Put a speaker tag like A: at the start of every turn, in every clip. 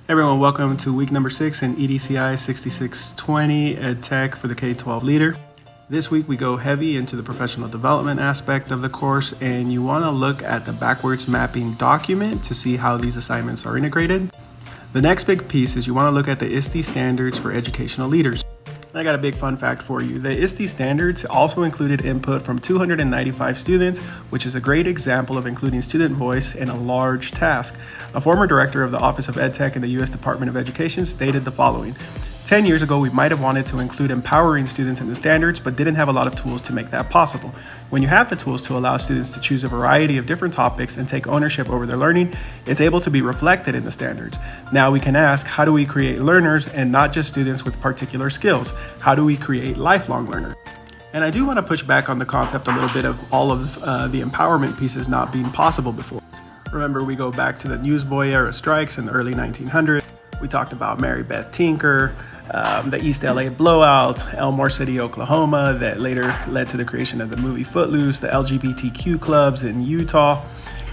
A: Everyone, welcome to week number 6 in EDCI 6620 EdTech for the K-12 leader. This week we go heavy into the professional development aspect of the course, and you want to look at the backwards mapping document to see how these assignments are integrated. The next big piece is you want to look at the ISTE standards for educational leaders. I got a big fun fact for you. The ISTE standards also included input from 295 students, which is a great example of including student voice in a large task. A former director of the Office of EdTech in the U.S. Department of Education stated the following: 10 years ago, we might have wanted to include empowering students in the standards, but didn't have a lot of tools to make that possible. When you have the tools to allow students to choose a variety of different topics and take ownership over their learning, it's able to be reflected in the standards. Now we can ask, how do we create learners and not just students with particular skills? How do we create lifelong learners? And I do want to push back on the concept a little bit of all of the empowerment pieces not being possible before. Remember, we go back to the Newsboy era strikes in the early 1900s. We talked about Mary Beth Tinker, the East LA blowout, Elmore City, Oklahoma, that later led to the creation of the movie Footloose, the LGBTQ clubs in Utah.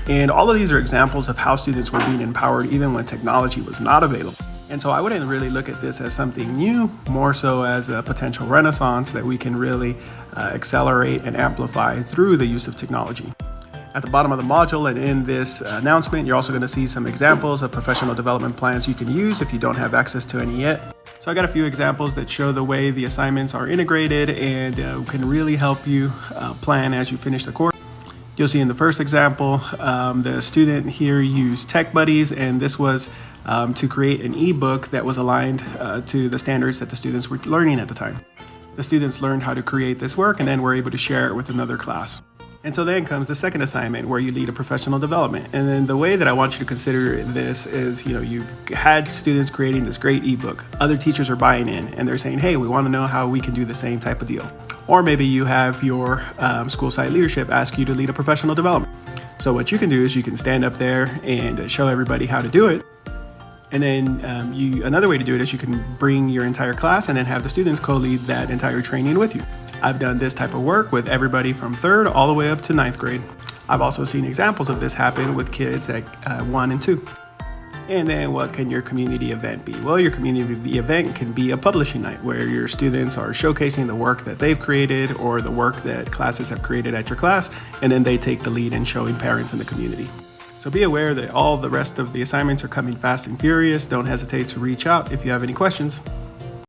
A: And all of these are examples of how students were being empowered even when technology was not available. And so I wouldn't really look at this as something new, more so as a potential renaissance that we can really accelerate and amplify through the use of technology. At the bottom of the module and in this announcement, you're also going to see some examples of professional development plans you can use if you don't have access to any yet. So I got a few examples that show the way the assignments are integrated and can really help you plan as you finish the course. You'll see in the first example, the student here used Tech Buddies, and this was to create an ebook that was aligned to the standards that the students were learning at the time. The students learned how to create this work and then were able to share it with another class. And so then comes the second assignment where you lead a professional development. And then the way that I want you to consider this is, you've had students creating this great ebook. Other teachers are buying in and they're saying, hey, we want to know how we can do the same type of deal. Or maybe you have your school site leadership ask you to lead a professional development. So what you can do is you can stand up there and show everybody how to do it. And then another way to do it is you can bring your entire class and then have the students co-lead that entire training with you. I've done this type of work with everybody from 3rd all the way up to 9th grade. I've also seen examples of this happen with kids at 1 and 2. And then what can your community event be? Well, your community event can be a publishing night where your students are showcasing the work that they've created or the work that classes have created at your class, and then they take the lead in showing parents in the community. So be aware that all the rest of the assignments are coming fast and furious. Don't hesitate to reach out if you have any questions.